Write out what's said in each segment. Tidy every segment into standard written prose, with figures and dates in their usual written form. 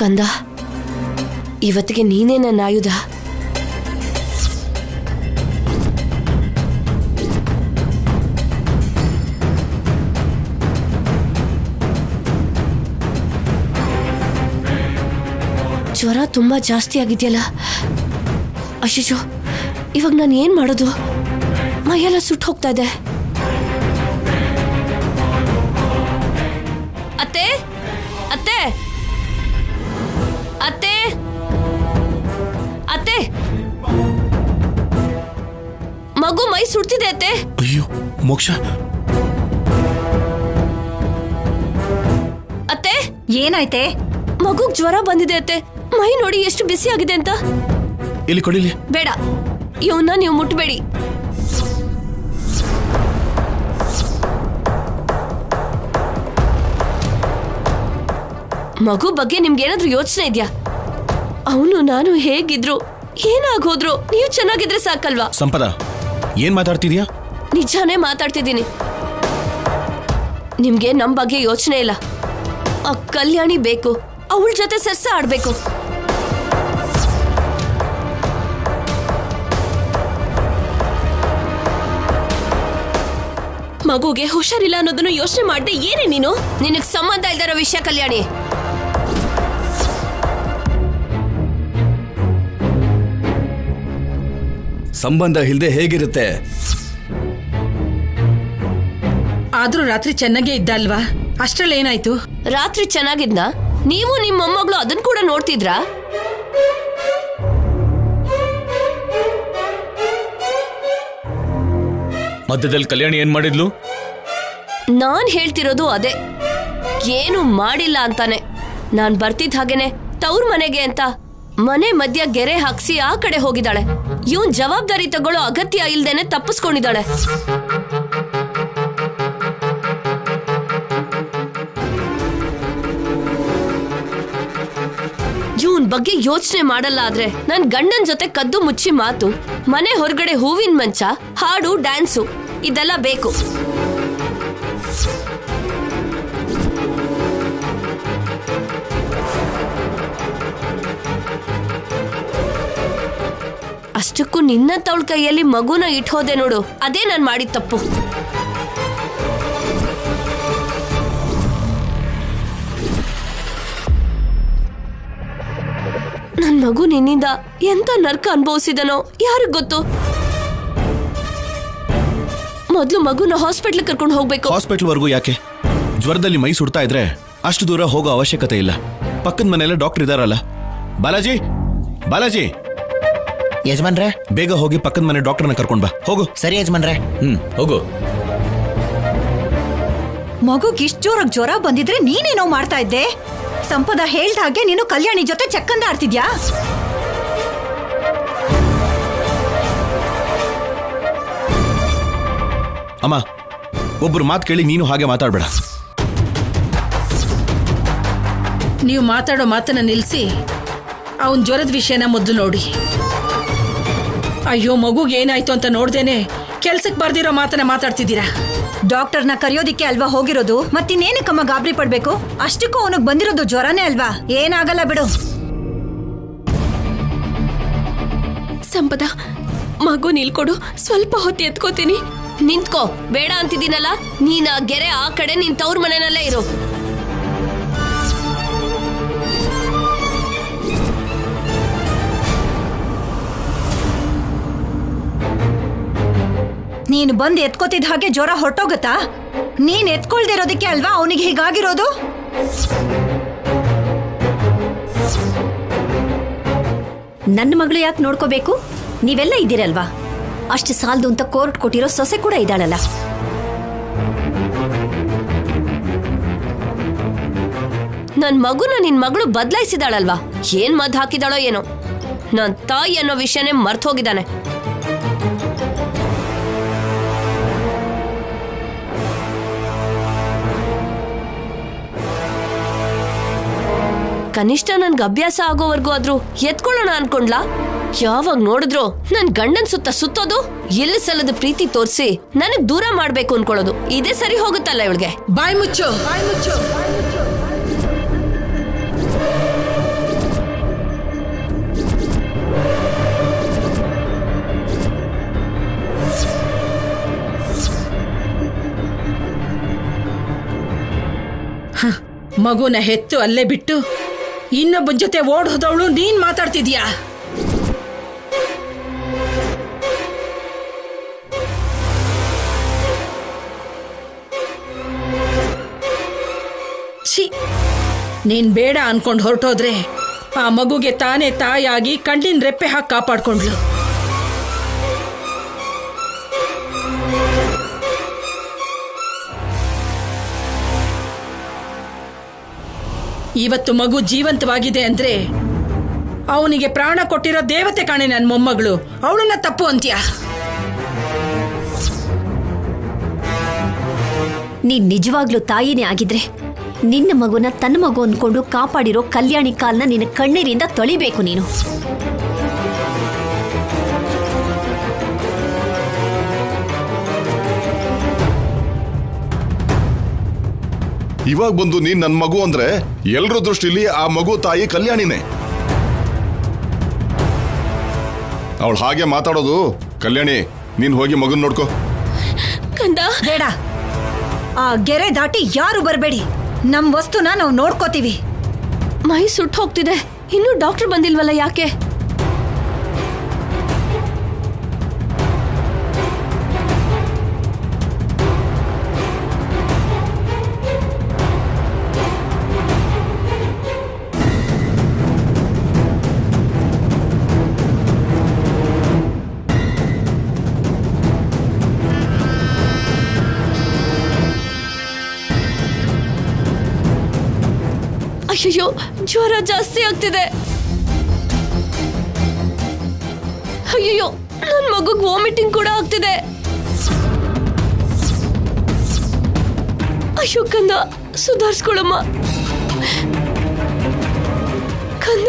ಕಂದ, ಇವತ್ತಿಗೆ ನೀನೇ ನನ್ನ ಆಯುಧ. ಜ್ವರ ತುಂಬಾ ಜಾಸ್ತಿ ಆಗಿದೆಯಲ್ಲ ಅಶಿಶು, ಇವಾಗ ನಾನು ಏನ್ ಮಾಡೋದು? ಮೈಯೆಲ್ಲ ಸುಟ್ಟು ಹೋಗ್ತಾ ಇದೆ. ಅತ್ತೆ ಅತ್ತೆ ಅತ್ತೆ ಅತ್ತೆ, ಮಗು ಮೈ ಸುಡ್ತಿದೆ ಅತ್ತೆ. ಅಯ್ಯೋ ಮೋಕ್ಷ, ಅತ್ತೆ ಏನಾಯ್ತೆ? ಮಗುಗ್ ಜ್ವರ ಬಂದಿದೆ ಅತ್ತೆ. ಮೈ ನೋಡಿ ಎಷ್ಟು ಬಿಸಿ ಆಗಿದೆ ಅಂತ. ಇಲ್ಲಿ ಕೊಡಿಲಿ. ಬೇಡ, ಇವನ್ನ ನೀವು ಮುಟ್ಬೇಡಿ. ಮಗು ಬಗ್ಗೆ ನಿಮ್ಗೆ ಏನಾದ್ರೂ ಯೋಚನೆ ಇದೆಯಾ? ಅವನು ನಾನು ಹೇಗಿದ್ರು ಏನಾಗೋದ್ರು ನೀವು ಚೆನ್ನಾಗಿದ್ರೆ ಸಾಕಲ್ವಾ? ಸಂಪದ, ಏನ್ ಮಾತಾಡ್ತಿದ್ಯಾ? ನಿಜಾನೇ ಮಾತಾಡ್ತಿದ್ದೀನಿ. ನಿಮ್ಗೆ ನಮ್ ಬಗ್ಗೆ ಯೋಚನೆ ಇಲ್ಲ. ಆ ಕಲ್ಯಾಣಿ ಬೇಕು, ಅವಳ ಜೊತೆ ಸೆರ್ಸ ಆಡ್ಬೇಕು. ಮಗುಗೆ ಹುಷಾರಿಲ್ಲ ಅನ್ನೋದನ್ನು ಯೋಚನೆ ಮಾಡ್ದೆ ಏನೇ ನೀನು? ನಿನಗ್ ಸಂಬಂಧ ಇಲ್ದಿರೋ ವಿಷಯ ಕಲ್ಯಾಣಿ. ಸಂಬಂಧ ಇಲ್ದೆ ಹೇಗಿರುತ್ತೆ? ಆದ್ರೂ ರಾತ್ರಿ ಚೆನ್ನಾಗೇ ಇದ್ದ ಅಲ್ವಾ? ಅಷ್ಟ್ರಲ್ಲಿ ಏನಾಯ್ತು? ರಾತ್ರಿ ಚೆನ್ನಾಗಿದ್ನ? ನೀವು ನಿಮ್ಮ ಮೊಮ್ಮಗಳು ಅದನ್ನ ಕೂಡ ನೋಡ್ತಿದ್ರಾ? ಮಧ್ಯದಲ್ಲಿ ಕಲ್ಯಾಣಿ ಏನ್ ಮಾಡಿದ್ಲು? ನಾನ್ ಹೇಳ್ತಿರೋದು ಅದೇ, ಏನು ಮಾಡಿಲ್ಲ ಅಂತಾನೆ. ನಾನ್ ಬರ್ತಿದ್ ಹಾಗೇನೆ ತವ್ರ ಮನೆಗೆ ಅಂತ ಮನೆ ಮಧ್ಯ ಗೆರೆ ಹಾಕ್ಸಿ ಆ ಕಡೆ ಹೋಗಿದ್ದಾಳೆ. ಇವನ್ ಜವಾಬ್ದಾರಿ ತಗೊಳ್ಳೋ ಅಗತ್ಯ ಇಲ್ದೇನೆ ತಪ್ಪಿಸ್ಕೊಂಡಿದ್ದಾಳೆ. ಇವನ್ ಬಗ್ಗೆ ಯೋಚನೆ ಮಾಡಲ್ಲ ಆದ್ರೆ ನನ್ ಗಂಡನ್ ಜೊತೆ ಕದ್ದು ಮುಚ್ಚಿ ಮಾತು, ಮನೆ ಹೊರಗಡೆ ಹೂವಿನ ಮಂಚ, ಹಾಡು, ಡ್ಯಾನ್ಸು ಇದೆಲ್ಲ ಬೇಕು. ಅಷ್ಟಕ್ಕೂ ನಿನ್ನಂತವಳ ಕೈಯಲ್ಲಿ ಮಗುನ ಇಟ್ಹೋದೆ ನೋಡು, ಅದೇ ನಾನ್ ಮಾಡಿದ ತಪ್ಪು. ನನ್ ಮಗು ನಿನ್ನಿಂದ ಎಂತ ನರ್ಕ ಅನುಭವಿಸಿದನೋ ಯಾರಿಗ್ ಗೊತ್ತು. ಮೊದ್ಲು ಮಗುನ ಹಾಸ್ಪಿಟ್ಲ್ ಕರ್ಕೊಂಡು ಹೋಗ್ಬೇಕು. ಹಾಸ್ಪಿಟಲ್ ವರ್ಗೂ ಯಾಕೆ? ಜ್ವರದಲ್ಲಿ ಮೈ ಸುಡ್ತಾ ಇದ್ರೆ ಅಷ್ಟು ದೂರ ಹೋಗೋ ಅವಶ್ಯಕತೆ ಇಲ್ಲ. ಪಕ್ಕದ ಮನೆಯಲ್ಲ ಡಾಕ್ಟರ್ ಇದಾರಲ್ಲ. ಬಾಲಾಜಿ, ಬಾಲಾಜಿ. ಯಜಮಾನ್ರೆ, ಬೇಗ ಹೋಗಿ ಪಕ್ಕದ ಮನೆ ಡಾಕ್ಟರ್ನ ಕರ್ಕೊಂಡ್ ಬಾ. ಹೋಗು. ಸರಿ ಯಜಮಾನ್ರೆ. ಹೋಗು. ಮಗುಗ್ ಇಷ್ಟು ಜೋರಾಗಿ ಜ್ವರ ಬಂದಿದ್ರೆ ನೀನೇನೋ ಮಾಡ್ತಾ ಇದ್ದೆ? ಸಂಪದ ಹೇಳ್ದ ಹಾಗೆ ನೀನು ಕಲ್ಯಾಣಿ ಜೊತೆ ಚಕ್ಕಂದ ಆಡ್ತಿದ್ಯಾ? ಅಮ್ಮ, ಒಬ್ರು ಮಾತು ಕೇಳಿ ನೀನು ಹಾಗೆ ಮಾತಾಡ್ಬೇಡ. ನೀವು ಮಾತಾಡೋ ಮಾತನ್ನ ನಿಲ್ಸಿ ಅವನ್ ಜ್ವರದ ವಿಷಯನ ಮೊದಲು ನೋಡಿ. ಅಯ್ಯೋ, ಮಗುಗೆ ಏನಾಯ್ತು ಅಂತ ನೋಡ್ದೇನೆ ಕೆಲ್ಸಕ್ಕೆ ಬರ್ದಿರೋ ಮಾತನ್ನ ಮಾತಾಡ್ತಿದ್ದೀರಾ. ಡಾಕ್ಟರ್ನ ಕರೆಯೋದಿಕ್ಕೆ ಅಲ್ವಾ ಹೋಗಿರೋದು? ಮತ್ತಿನ್ನೇನಕ್ಕಮ್ಮ ಗಾಬರಿ ಪಡ್ಬೇಕು? ಅಷ್ಟಕ್ಕೂ ಅವನಿಗೆ ಬಂದಿರೋದು ಜ್ವರನೇ ಅಲ್ವಾ? ಏನಾಗಲ್ಲ ಬಿಡು. ಸಂಪದ, ಮಗು ನಿಲ್ಕೊಡು, ಸ್ವಲ್ಪ ಹೊತ್ತು ಎತ್ಕೋತೀನಿ. ನಿಂತ್ಕೋ. ಬೇಡ ಅಂತಿದ್ದೀನಲ್ಲ. ನೀನ್ ಆ ಗೆರೆ ಆ ಕಡೆ ನಿನ್ ತವ್ರ ಮನೆಯಲ್ಲೇ ಇರು. ನೀನು ಬಂದು ಎತ್ಕೋತಿದ್ದ ಹಾಗೆ ಜ್ವರ ಹೊರಟೋಗತ್ತಾ? ನೀನ್ ಎತ್ಕೊಳ್ದಿರೋದಕ್ಕೆ ಅಲ್ವಾ ಅವನಿಗೆ ಹೀಗಾಗಿರೋದು? ನನ್ನ ಮಗಳು ಯಾಕೆ ನೋಡ್ಕೋಬೇಕು? ನೀವೆಲ್ಲ ಇದ್ದೀರಲ್ವಾ? ಅಷ್ಟು ಸಾಲದು ಅಂತ ಕೋರ್ಟ್ ಕೊಟ್ಟಿರೋ ಸೊಸೆ ಕೂಡ ಇದ್ದಾಳಲ್ಲ. ನನ್ ಮಗುನ ನಿನ್ ಮಗಳು ಬದಲಾಯಿಸಿದಾಳಲ್ವಾ? ಏನ್ ಮದ್ ಹಾಕಿದಾಳೋ ಏನೋ. ನನ್ ತಾಯಿ ಅನ್ನೋ ವಿಷಯನೇ ಮರ್ತ್ ಹೋಗಿದ್ದಾನೆ. ಕನಿಷ್ಠ ನನ್ಗೆ ಅಭ್ಯಾಸ ಆಗೋವರೆಗೂ ಆದ್ರೂ ಎತ್ಕೊಳ್ಳೋಣ ಅನ್ಕೊಂಡ್ಲಾ? ಯಾವಾಗ ನೋಡಿದ್ರು ನನ್ ಗಂಡನ್ ಸುತ್ತ ಸುತ್ತೋದು, ಎಲ್ಲಿ ಸಲ್ಲದ ಪ್ರೀತಿ ತೋರಿಸಿ ನನಗ್ ದೂರ ಮಾಡ್ಬೇಕು ಅನ್ಕೊಳ್ಳೋದು, ಇದೇ ಸರಿ ಹೋಗುತ್ತಲ್ಲ ಇವಳಿಗೆ. ಬಾಯ್ ಮುಚ್ಚು. ಮಗುನ ಹೆತ್ತು ಅಲ್ಲೇ ಬಿಟ್ಟು ಇನ್ನೊಬ್ಬನ ಜೊತೆ ಓಡ್ ಹೋದವಳು ನೀನ್ ಮಾತಾಡ್ತಿದ್ಯಾ? ಛೀ, ನೀನ್ ಬೇಡ ಅನ್ಕೊಂಡು ಹೊರಟೋದ್ರೆ ಆ ಮಗುಗೆ ತಾನೇ ತಾಯಾಗಿ ಕಣ್ಣಿನ ರೆಪ್ಪೆ ಹಾಕಿ ಕಾಪಾಡ್ಕೊಂಡ್ಲು. ಇವತ್ತು ಮಗು ಜೀವಂತವಾಗಿದೆ ಅಂದ್ರೆ ಅವನಿಗೆ ಪ್ರಾಣ ಕೊಟ್ಟಿರೋ ದೇವತೆ ಕಾಣೆ ನನ್ನ ಮೊಮ್ಮಗಳು. ಅವಳನ್ನ ತಪ್ಪು ಅಂತ್ಯಾ? ನೀನ್ ನಿಜವಾಗ್ಲೂ ತಾಯಿನೇ ಆಗಿದ್ರೆ ನಿನ್ನ ಮಗುನ ತನ್ನ ಮಗು ಅಂದ್ಕೊಂಡು ಕಾಪಾಡಿರೋ ಕಲ್ಯಾಣಿ ಕಾಲ್ನ ನಿನ್ನ ಕಣ್ಣೀರಿಂದ ತೊಳಿಬೇಕು ನೀನು. ಇವಾಗ ಬಂದು ನೀನ್ ನನ್ ಮಗು ಅಂದ್ರೆ ಎಲ್ರ ದೃಷ್ಟಿಲಿ ಆ ಮಗು ತಾಯಿ ಕಲ್ಯಾಣಿನೇ. ಅವಳು ಹಾಗೆ ಮಾತಾಡೋದು. ಕಲ್ಯಾಣಿ, ನೀನ್ ಹೋಗಿ ಮಗನ್ ನೋಡ್ಕೋ. ಕಂದ, ಬೇಡ, ಆ ಗೆರೆ ದಾಟಿ ಯಾರು ಬರಬೇಡಿ. ನಮ್ ವಸ್ತುನ ನಾವು ನೋಡ್ಕೋತೀವಿ. ಮೈ ಸುಟ್ಟು ಹೋಗ್ತಿದೆ. ಇನ್ನೂ ಡಾಕ್ಟರ್ ಬಂದಿಲ್ವಲ್ಲ, ಯಾಕೆ? ಅಯ್ಯೋ, ಜ್ವರ ಜಾಸ್ತಿ ಆಗ್ತಿದೆ. ಅಯ್ಯೋ, ನನ್ ಮಗುಗ್ ವಾಮಿಟಿಂಗ್ ಕೂಡ ಆಗ್ತಿದೆ. ಅಯ್ಯೋ ಕಂದ, ಸುಧಾರಿಸ್ಕೊಳಮ್ಮ ಕಂದ.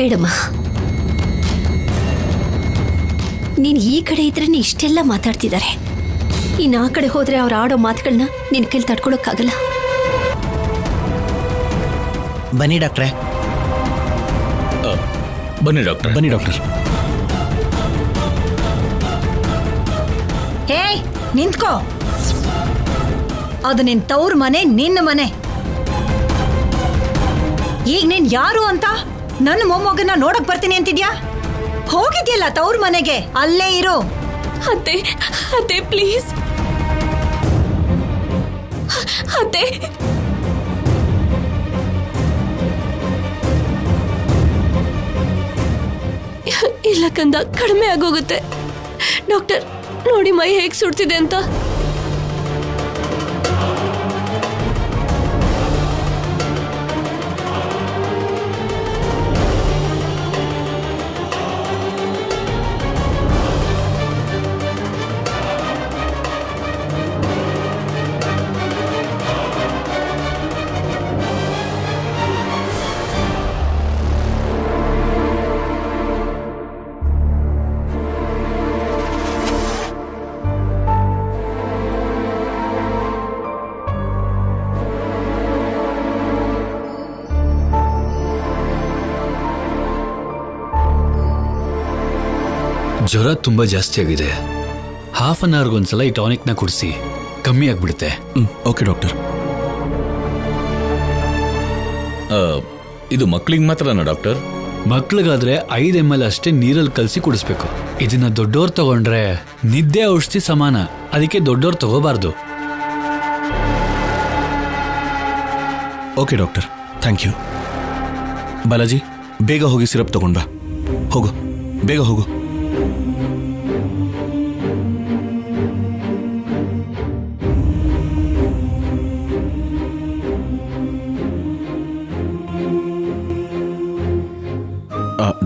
ಬೇಡಮ್ಮ, ನೀನ್ ಈ ಕಡೆ ಇದ್ರೆ ಇಷ್ಟೆಲ್ಲ ಮಾತಾಡ್ತಿದ್ದಾರೆ. ಇನ್ನು ಆ ಕಡೆ ಹೋದ್ರೆ ಅವ್ರು ಆಡೋ ಮಾತುಗಳನ್ನ ನಿನ್ ಕೈಲಿ ತಡ್ಕೊಳಕ್ಕಾಗಲ್ಲ. ಬನ್ನಿ ಡಾಕ್ಟ್ರೆ. ಬನ್ನಿ ಡಾಕ್ಟರ್. ಬನ್ನಿ ಡಾಕ್ಟರ್. ಹೇ, ನಿಂತ್ಕೋ. ಅದು ನಿನ್ ತವ್ರ ಮನೆ, ನಿನ್ನ ಮನೆ. ಈಗ ನೀನ್ ಯಾರು ಅಂತ ನನ್ನ ಮೊಮ್ಮಗನ್ನ ನೋಡಕ್ ಬರ್ತೀನಿ ಅಂತಿದ್ಯಾ? ಹೋಗಿದ್ಯಲ್ಲ ತವ್ರ ಮನೆಗೆ, ಅಲ್ಲೇ ಇರು. ಅತ್ತೆ, ಅತ್ತೆ ಪ್ಲೀಸ್ ಅತ್ತೆ. ಇಲ್ಲ ಕಂದ, ಕಡಿಮೆ ಆಗೋಗುತ್ತೆ. ಡಾಕ್ಟರ್ ನೋಡಿ ಮೈ ಹೇಗ್ ಸುಡ್ತಿದೆ ಅಂತ. ಜ್ವರ ತುಂಬಾ ಜಾಸ್ತಿ ಆಗಿದೆ. ಹಾಫ್ ಅನ್ ಅವರ್ಗೊಂದ್ಸಲ ಈ ಟಾನಿಕ್ನ ಕುಡಿಸಿ, ಕಮ್ಮಿ ಆಗ್ಬಿಡುತ್ತೆ. Okay doctor. ಇದು ಮಕ್ಳಿಗೆ ಮಾತ್ರನಾ ಡಾಕ್ಟರ್? ಮಕ್ಳಿಗಾದ್ರೆ 5 ml ಅಷ್ಟೇ ನೀರಲ್ಲಿ ಕಲಸಿ ಕುಡಿಸ್ಬೇಕು. ಇದನ್ನ ದೊಡ್ಡೋರ್ ತಗೊಂಡ್ರೆ ನಿದ್ದೆ ಔಷಧಿ ಸಮಾನ, ಅದಕ್ಕೆ ದೊಡ್ಡೋರ್ ತಗೋಬಾರ್ದು. Okay doctor, thank you. Balaji, ಬೇಗ ಹೋಗಿ ಸಿರಪ್ ತಗೊಂಡ್ ಬಾ. ಹೋಗು, ಬೇಗ ಹೋಗು.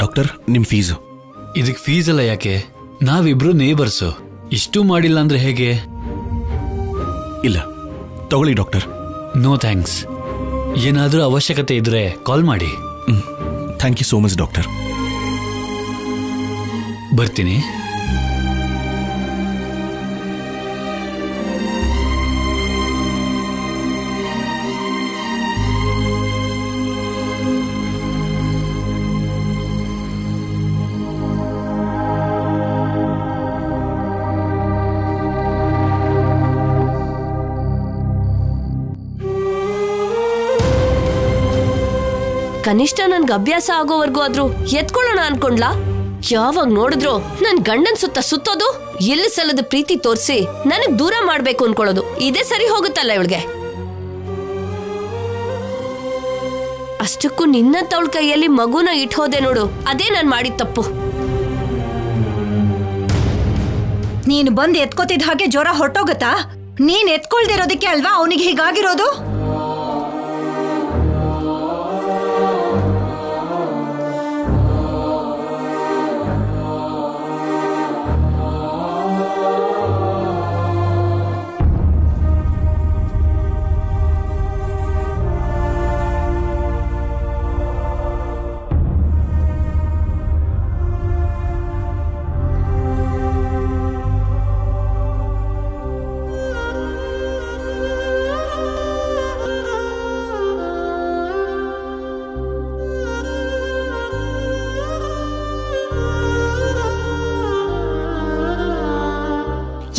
ಡಾಕ್ಟರ್, ನಿಮ್ ಫೀಸು. ಇದಕ್ಕೆ ಫೀಸ್ ಎಲ್ಲ ಯಾಕೆ? ನಾವಿಬ್ರು ನೇಬರ್ಸು. ಇಷ್ಟು ಮಾಡಿಲ್ಲ ಅಂದ್ರೆ ಹೇಗೆ? ಇಲ್ಲ, ತಗೊಳ್ಳಿ ಡಾಕ್ಟರ್. No thanks. ಏನಾದರೂ ಅವಶ್ಯಕತೆ ಇದ್ರೆ ಕಾಲ್ ಮಾಡಿ. Thank you so much doctor. ಬರ್ತೀನಿ. ಕನಿಷ್ಠ ನನ್ಗೆ ಅಭ್ಯಾಸ ಆಗೋವರೆಗೂ ಆದ್ರೂ ಎತ್ಕೊಳ್ಳೋಣ ಅನ್ಕೊಂಡ್ಲಾ? ಯಾವಾಗ ನೋಡಿದ್ರು ನನ್ ಗಂಡನ್ ಸುತ್ತ ಸುತ್ತೋದು, ಎಲ್ಲಿ ಸಲ್ಲದ ಪ್ರೀತಿ ತೋರಿಸಿ ನನಗ್ ದೂರ ಮಾಡ್ಬೇಕು ಅನ್ಕೊಳ್ಳೋದು, ಇದೇ ಸರಿ ಹೋಗುತ್ತಲ್ಲ ಇವಳಿಗೆ. ಅಷ್ಟಕ್ಕೂ ನಿನ್ನಂತವಳ ಕೈಯಲ್ಲಿ ಮಗುನ ಇಟ್ಹೋದೆ ನೋಡು, ಅದೇ ನಾನ್ ಮಾಡಿದ ತಪ್ಪು. ನೀನು ಬಂದು ಎತ್ಕೋತಿದ್ ಹಾಗೆ ಜ್ವರ ಹೊರಟೋಗತ್ತಾ? ನೀನ್ ಎತ್ಕೊಳ್ದಿರೋದಕ್ಕೆ ಅಲ್ವಾ ಅವನಿಗೆ ಹೀಗಾಗಿರೋದು?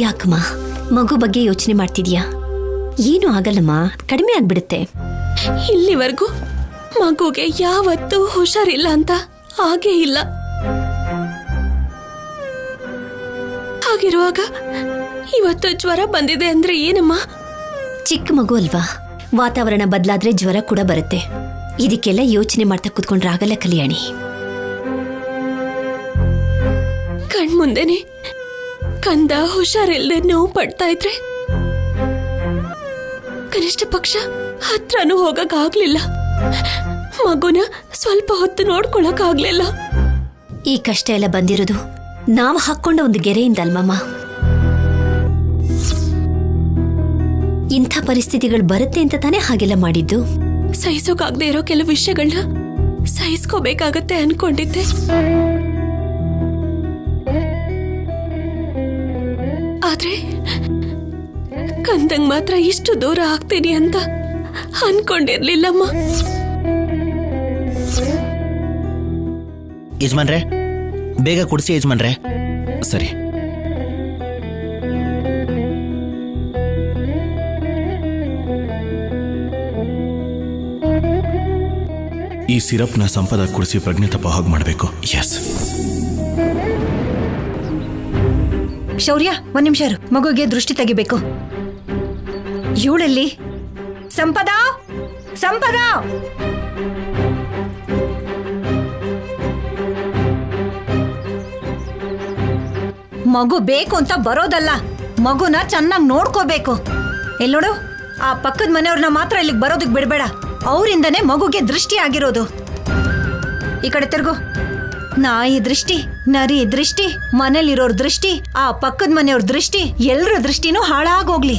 ಯಾಕಮ್ಮ ಮಗು ಬಗ್ಗೆ ಯೋಚನೆ ಮಾಡ್ತಿದ್ಯಾ? ಏನು ಆಗಲ್ಲಮ್ಮ, ಕಡಿಮೆ ಆಗ್ಬಿಡುತ್ತೆ. ಇಲ್ಲಿವರೆಗೂ ಮಗುಗೆ ಯಾವತ್ತೂ ಹುಷಾರಿಲ್ಲ ಅಂತ ಹಾಗೇ ಇಲ್ಲ. ಹಾಗಿರುವಾಗ ಇವತ್ತು ಜ್ವರ ಬಂದಿದೆ ಅಂದ್ರೆ ಏನಮ್ಮ? ಚಿಕ್ಕ ಮಗು ಅಲ್ವಾ, ವಾತಾವರಣ ಬದಲಾದ್ರೆ ಜ್ವರ ಕೂಡ ಬರುತ್ತೆ. ಇದಕ್ಕೆಲ್ಲ ಯೋಚನೆ ಮಾಡ್ತಾ ಕೂತ್ಕೊಂಡ್ರೆ ಆಗಲ್ಲ ಕಲ್ಯಾಣಿ. ಕಣ್ಮುಂದೆನೆ ಕಂದ ಹುಷಾರಿಲ್ದೆ ನೋವು ಪಡ್ತಾ ಇದ್ರೆ ಕನಿಷ್ಠ ಪಕ್ಷ ಹತ್ರನೂ ಹೋಗಕ್ಕಾಗ್ಲಿಲ್ಲ, ಮಗುನ ಸ್ವಲ್ಪ ಹೊತ್ತು ನೋಡ್ಕೊಳಕ್ಕಾಗ್ಲಿಲ್ಲ. ಈ ಕಷ್ಟ ಎಲ್ಲ ಬಂದಿರೋದು ನಾವು ಹಾಕೊಂಡ ಒಂದು ಗೆರೆಯಿಂದ ಅಲ್ವಮ್ಮ. ಇಂಥ ಪರಿಸ್ಥಿತಿಗಳು ಬರುತ್ತೆ ಅಂತ ತಾನೇ ಹಾಗೆಲ್ಲ ಮಾಡಿದ್ದು. ಸಹಿಸೋಕಾಗದೆ ಇರೋ ಕೆಲವು ವಿಷಯಗಳನ್ನ ಸಹಿಸ್ಕೋಬೇಕಾಗತ್ತೆ ಅನ್ಕೊಂಡಿದ್ದೆ. ಆದ್ರೆ ಕಂದಂಗ್ ಮಾತ್ರ ಇಷ್ಟು ದೂರ ಆಗ್ತೀನಿ ಅಂತ ಅನ್ಕೊಂಡಿರ್ಲಿಲ್ಲಮ್ಮ. ಯಜಮಾನ್ರೆ, ಬೇಗ ಕುಡಿಸಿ ಯಜಮಾನ್ರೆ. ಸರಿ. ಈ ಸಿರಪ್ನ ಸಂಪದ ಕುಡಿಸಿ ಪ್ರಜ್ಞೆ ತಪ್ಪ ಹಾಗೆ ಮಾಡಬೇಕು. ಎಸ್. ಶೌರ್ಯ, ಒಂದ್ ನಿಮಿಷ ಇರು, ಮಗುಗೆ ದೃಷ್ಟಿ ತೆಗಿಬೇಕು. ಇವಳಲ್ಲಿ ಸಂಪದ, ಸಂಪದ. ಮಗು ಬೇಕು ಅಂತ ಬರೋದಲ್ಲ, ಮಗುನ ಚೆನ್ನಾಗಿ ನೋಡ್ಕೋಬೇಕು. ಎಲ್ಲೋಡು, ಆ ಪಕ್ಕದ ಮನೆಯವ್ರನ್ನ ಮಾತ್ರ ಇಲ್ಲಿಗೆ ಬರೋದಕ್ಕೆ ಬಿಡಬೇಡ. ಅವರಿಂದನೇ ಮಗುಗೆ ದೃಷ್ಟಿ ಆಗಿರೋದು. ಈ ಕಡೆ ತಿರ್ಗು. ನಾಯಿ ದೃಷ್ಟಿ, ನರಿ ದೃಷ್ಟಿ, ಮನೇಲಿರೋರ್ ದೃಷ್ಟಿ, ಆ ಪಕ್ಕದ ಮನೆಯವ್ರ ದೃಷ್ಟಿ, ಎಲ್ಲರ ದೃಷ್ಟಿನೂ ಹಾಳಾಗೋಗ್ಲಿ.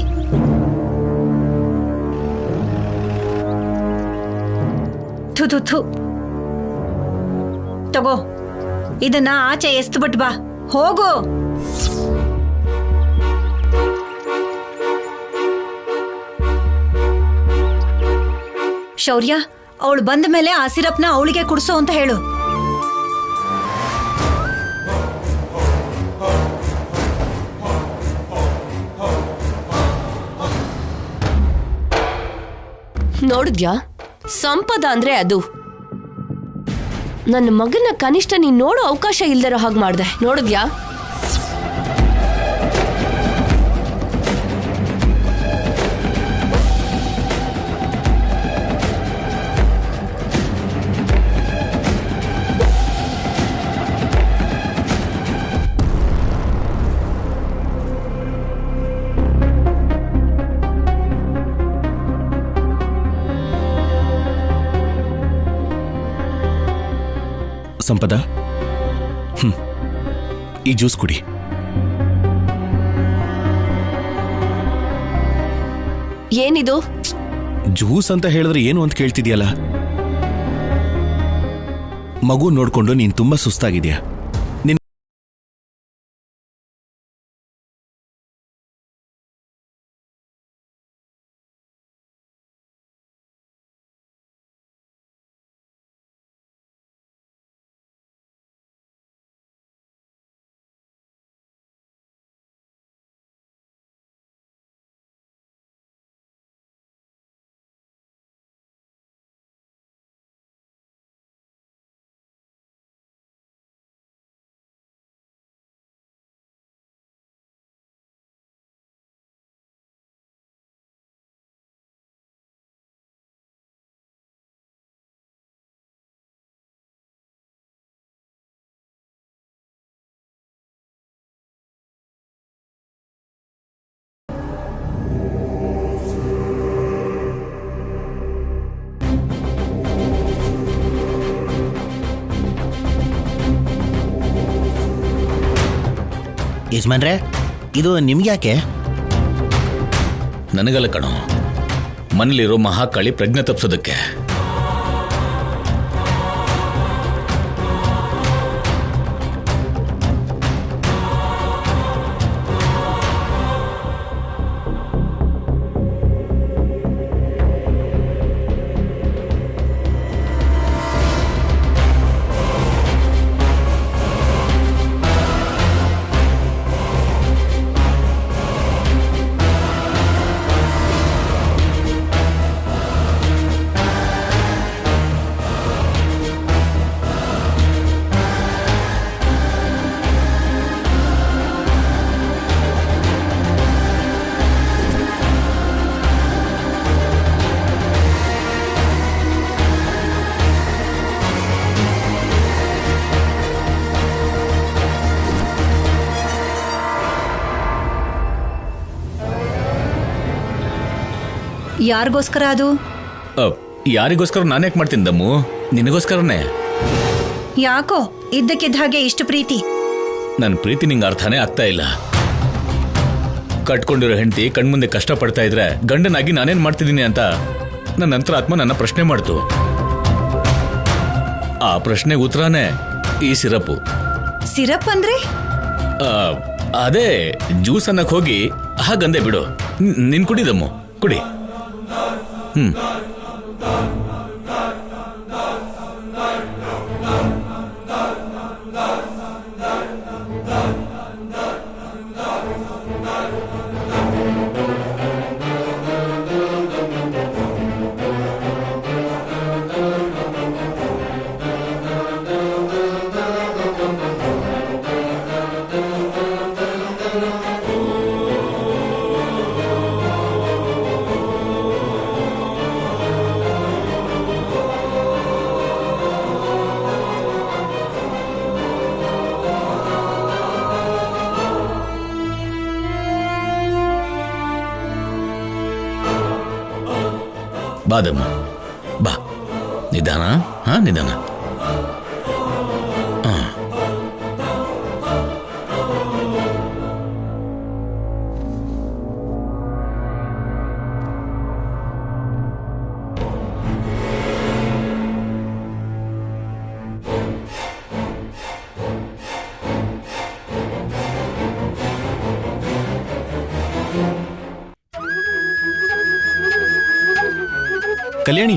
ಥು ಥು ಥು. ತಗೋ, ಇದನ್ನ ಆಚೆ ಎಸ್ತು ಬಿಟ್ ಬಾ, ಹೋಗು. ಶೌರ್ಯ, ಅವಳು ಬಂದ ಮೇಲೆ ಆ ಸಿರಪ್ನ ಅವಳಿಗೆ ಕುಡಿಸೋ ಅಂತ ಹೇಳು. ನೋಡಿದ್ಯಾ, ಸಂಪದ ಅಂದ್ರೆ ಅದು. ನನ್ನ ಮಗನ ಕನಿಷ್ಠ ನೀನ್ ನೋಡೋ ಅವಕಾಶ ಇಲ್ದಿರೋ ಹಾಗೆ ಮಾಡ್ದೆ. ನೋಡಿದ್ಯಾ? ಸಂಪದ, ಈ ಜ್ಯೂಸ್ ಕುಡಿ. ಏನಿದು? ಜ್ಯೂಸ್ ಅಂತ ಹೇಳಿದ್ರೆ ಏನು ಅಂತ ಕೇಳ್ತಿದ್ಯಲ್ಲ. ಮಗು ನೋಡ್ಕೊಂಡು ನೀನ್ ತುಂಬಾ ಸುಸ್ತಾಗಿದ್ಯಾ. ಯಜಮಾನ್ರೆ ಇದು ನಿಮ್ಗೆ ಯಾಕೆ? ನನಗಲ್ಲ ಕಣೋ, ಮನೇಲಿರೋ ಮಹಾಕಾಳಿ ಪ್ರಜ್ಞೆ ತಪ್ಪಿಸೋದಕ್ಕೆ. ಯಾರಿಗೋಸ್ಕರ ಅದು? ಯಾರಿಗೋಸ್ಕರ ನಾನ್ಯಾಕೆ ಮಾಡ್ತೀನಿ ದಮ್ಮು? ನಿನಗೋಸ್ಕರನೇ. ಯಾಕೋ ಇದ್ದಕ್ಕಿದ್ದ ಹಾಗೆ ಇಷ್ಟು ಪ್ರೀತಿ? ನನ್ನ ಪ್ರೀತಿ ನಿಂಗೆ ಅರ್ಥನೇ ಆಗ್ತಾ ಇಲ್ಲ. ಕಟ್ಕೊಂಡಿರೋ ಹೆಂಡತಿ ಕಣ್ಮುಂದೆ ಕಷ್ಟ ಪಡ್ತಾ ಇದ್ರೆ ಗಂಡನಾಗಿ ನಾನೇನ್ ಮಾಡ್ತಿದ್ದೀನಿ ಅಂತ ನನ್ನ ಅಂತರಾತ್ಮ ನನ್ನ ಪ್ರಶ್ನೆ ಮಾಡ್ತು. ಆ ಪ್ರಶ್ನೆಗೆ ಉತ್ತರನೇ ಈ ಸಿರಪ್ಪು. ಸಿರಪ್ ಅಂದ್ರೆ? ಅದೇ ಜ್ಯೂಸ್ ಅನ್ನಕ್ ಹೋಗಿ ಹಾಗಂದೆ ಬಿಡು. ನಿನ್ ಕುಡಿದಮ್ಮು, ಕುಡಿ. ಬಾದಮ್ಮ ಬಾ, ನಿಧಾನ. ನಿಧಾನ. ಕಲ್ಯಾಣಿ